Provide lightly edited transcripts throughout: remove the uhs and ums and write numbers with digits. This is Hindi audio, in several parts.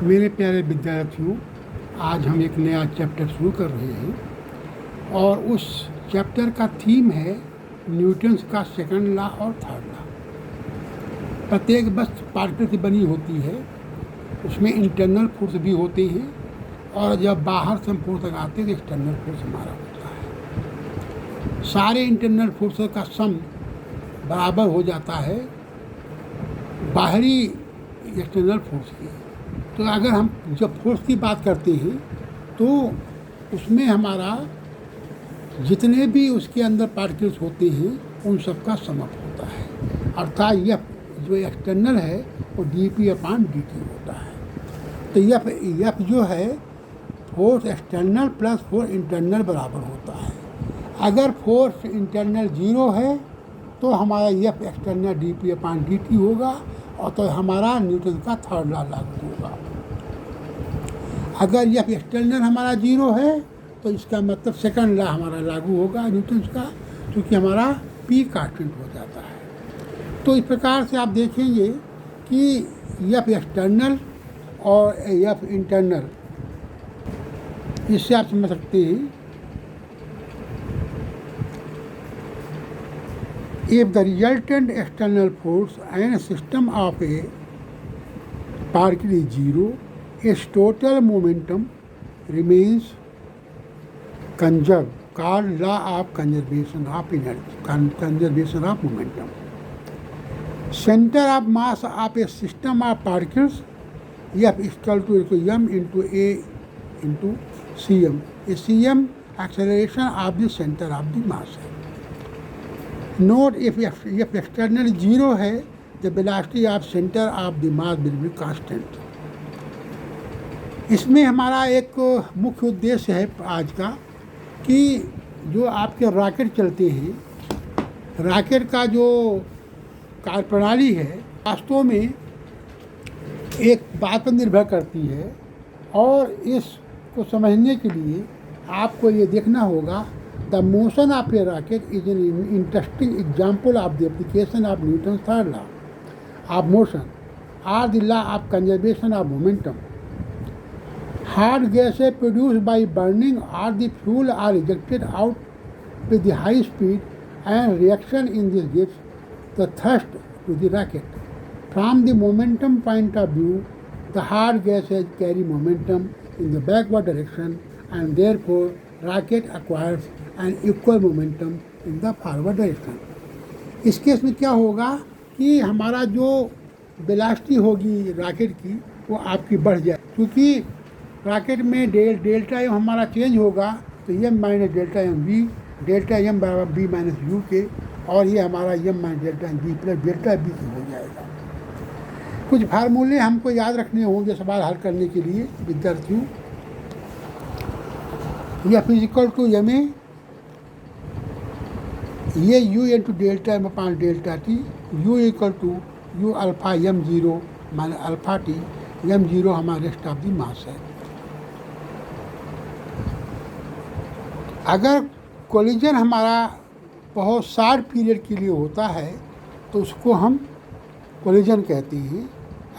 मेरे प्यारे विद्यार्थियों, आज हम एक नया चैप्टर शुरू कर रहे हैं और उस चैप्टर का थीम है न्यूटन्स का सेकंड लॉ और थर्ड लॉ। प्रत्येक वस्तु पार्टिकल से बनी होती है, उसमें इंटरनल फोर्स भी होते हैं और जब बाहर से हम फोर्स लगाते हैं तो एक्सटर्नल फोर्स हमारा होता है। सारे इंटरनल फोर्सेस का सम बराबर हो जाता है बाहरी एक्सटर्नल फोर्स की। तो अगर हम जब फोर्स की बात करते हैं तो उसमें हमारा जितने भी उसके अंदर पार्टिकल्स होते हैं उन सब का सम अप होता है, अर्थात यह जो एक्सटर्नल है वो dp/dt होता है। तो यह जो है force external plus force internal बराबर होता है। अगर फोर्स इंटरनल 0 है तो हमारा यह एक्सटर्नल dp/dt होगा और तो हमारा न्यूटन का थर्ड लॉ लागू होगा। अगर यह एक्सटर्नल हमारा 0 है तो इसका मतलब सेकंड लॉ हमारा लागू होगा न्यूटन का, क्योंकि हमारा p कांस्टेंट हो जाता है। तो इस प्रकार से आप देखेंगे कि यह एक्सटर्नल और यह इंटरनल, इससे आप समझ सकते हैं if the resultant external force and system of a particle is 0, its total momentum remains conserved, called law of conservation of energy, conservation of momentum. Center of mass of a system of particles F is equal to m into a into cm. A cm acceleration of the center of the mass है। नोट if एक्सटर्नल 0 है the velocity of centre of the mass will be constant. इसमें हमारा एक मुख्य उद्देश्य है आज का कि जो आपके रॉकेट चलते हैं, रॉकेट का जो कार्यप्रणाली है वास्तव में एक बात पर निर्भर करती है, और इसको समझने के लिए आपको ये देखना होगा The motion of a rocket is an interesting example of the application of Newton's third law of motion or the law of conservation of momentum. Hot gases produced by burning or the fuel are ejected out with the high speed, and reaction in this gives the thrust to the rocket. From the momentum point of view, the hot gases carry momentum in the backward direction, and therefore rocket acquires and equal momentum in the forward direction. इस केस में क्या होगा कि हमारा जो वेलोसिटी होगी रॉकेट की वो आपकी बढ़ जाए, क्योंकि रॉकेट में डेल्टा एम हमारा चेंज होगा तो m minus delta m v, delta m बराबर बी माइनस यू के, और ये हमारा m minus delta m b plus delta b से हो जाएगा। कुछ फार्मूले हमको याद रखने होंगे सवाल हल करने के लिए विद्यार्थियों। यह फिजिकल टू एम ए, ये u into delta m upon delta t, u equal to u alpha m zero minus alpha t, m zero हमारा रेस्ट ऑफ दी मास है। अगर कोलिजन हमारा बहुत शॉर्ट पीरियड के लिए होता है तो उसको हम कोलिजन कहते हैं,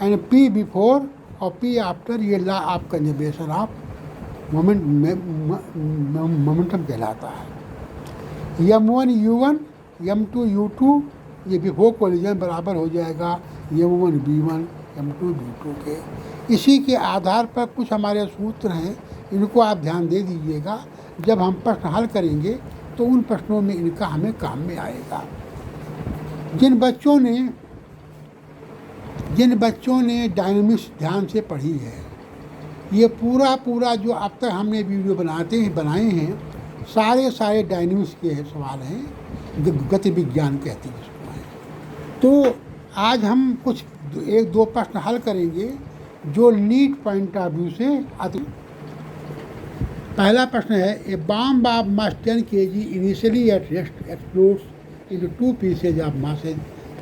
एंड p बिफोर और p आफ्टर ये law of conservation of momentum कहलाता है। m1 u1 m2 u2 ये बिफोर कोलिजन बराबर हो जाएगा m1 b1 m2 b2 के। इसी के आधार पर कुछ हमारे सूत्र हैं, इनको आप ध्यान दे दीजिएगा। जब हम प्रश्न हल करेंगे तो उन प्रश्नों में इनका हमें काम में आएगा। जिन बच्चों ने डायनामिक्स ध्यान से पढ़ी है, ये पूरा जो अब तक हमने वीडियो बनाए हैं सारे डायनामिक्स के सवाल हैं, गति विज्ञान कहते हैं इसको है। तो आज हम कुछ 1-2 प्रश्न हल करेंगे जो नीट पॉइंट ऑफ व्यू से आते। पहला प्रश्न है, a bomb of mass 10 kg initially at rest explodes into 2 pieces of masses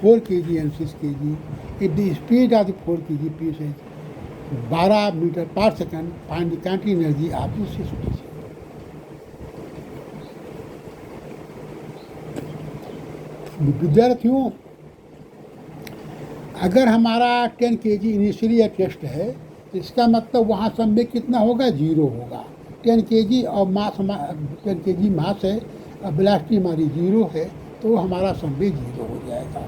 4 kg and 6 kg if the speed of the 4 kg pieces 12 meter per second, find the kinetic energy of the 6 pieces. विद्यार्थियों, अगर हमारा 10 kg इनिशियली टेस्ट है तो इसका मतलब वहाँ संवेग कितना होगा, 0 होगा। 10 kg और मास 10 kg मास है और वेलोसिटी हमारी 0 है, तो हमारा संवेग 0 हो जाएगा।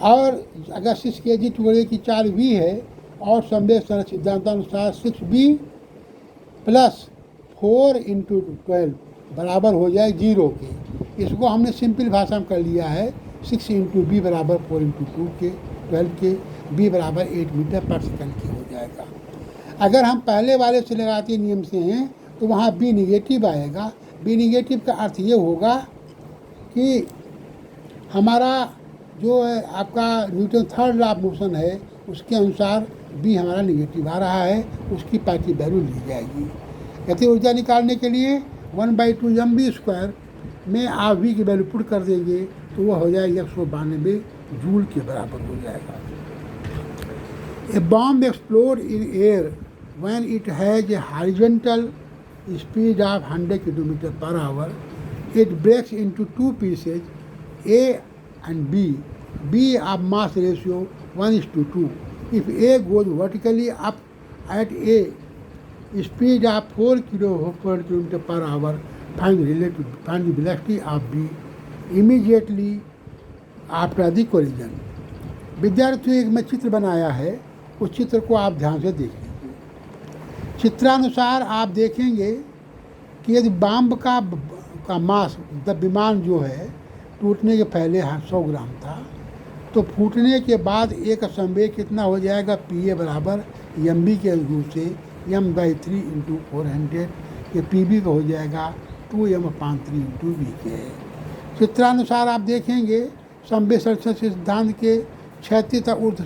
और अगर 6 kg टुकड़े की 4v है और संवेग संरक्षण सिद्धांतानुसार 6v प्लस 4 इंटू 12 बराबर हो जाए 0 के। इसको हमने सिंपल भाषा में कर लिया है, 6 इंटू बी बराबर 4 इंटू 2 के 12 के, बी बराबर 8 मीटर पर सेकंड की हो जाएगा। अगर हम पहले वाले से लगाते नियम से हैं तो वहाँ बी निगेटिव आएगा। बी निगेटिव का अर्थ ये होगा कि हमारा जो है आपका Newton third law of motion है उसके अनुसार बी हमारा निगेटिव आ रहा है, उसकी पार्टी वैल्यू ली जाएगी। गति ऊर्जा निकालने के लिए 1/2 mv² में आप वी की वैल्यू पुट कर देंगे तो वह हो जाएगा 192 जूल के बराबर हो जाएगा। A bomb explode in air when it has a horizontal speed of 100 km/h. It breaks into two pieces, A and B. B of mass ratio 1:2. If A goes vertically up at a speed of 4 km/h, find the velocity of B immediately after the collision. विद्यार्थियों, एक मैं चित्र बनाया है, उस चित्र को आप ध्यान से देख लीजिए। चित्रानुसार आप देखेंगे कि यदि बॉम्ब का मास विमान जो है टूटने के पहले 100 ग्राम था, तो फूटने के बाद एक संवेग कितना हो जाएगा, पी ए बराबर एम बी के रूप से m/3 इंटू 400, ये पी बी का हो जाएगा 2m/3 इंटू बी के। चित्रानुसार आप देखेंगे संवेग संरक्षण सिद्धांत के क्षैतिज तथा ऊर्ध्व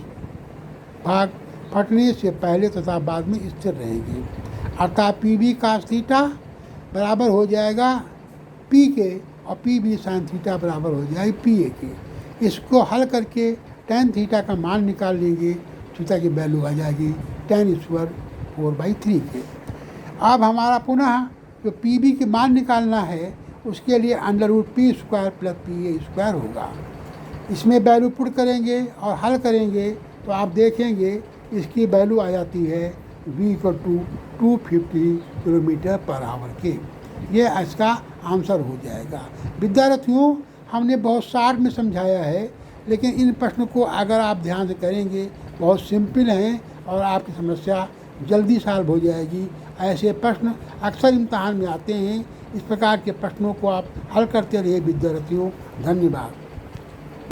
भाग फटने से पहले तथा बाद में स्थिर रहेंगे, अर्थात पी बी cos थीटा बराबर हो जाएगा पी के और पी बी साइन थीटा बराबर हो जाएगी पी ए के। इसको हल करके tan थीटा का मान निकाल लेंगे, थीटा की वैल्यू आ जाएगी tan² 4/3 के। अब हमारा पुनः जो पी बी के मान निकालना है उसके लिए √p² + pa² होगा। इसमें वैल्यू पुट करेंगे और हल करेंगे तो आप देखेंगे इसकी वैल्यू आ जाती है v = 250 km/h के। ये इसका आंसर हो जाएगा। विद्यार्थियों, हमने बहुत शॉर्ट में समझाया है, लेकिन इन प्रश्नों को अगर आप ध्यान से करेंगे बहुत सिंपल हैं और आपकी समस्या जल्दी सॉल्व हो जाएगी। ऐसे प्रश्न अक्सर इम्तहान में आते हैं। इस प्रकार के प्रश्नों को आप हल करते रहिए विद्यार्थियों। धन्यवाद।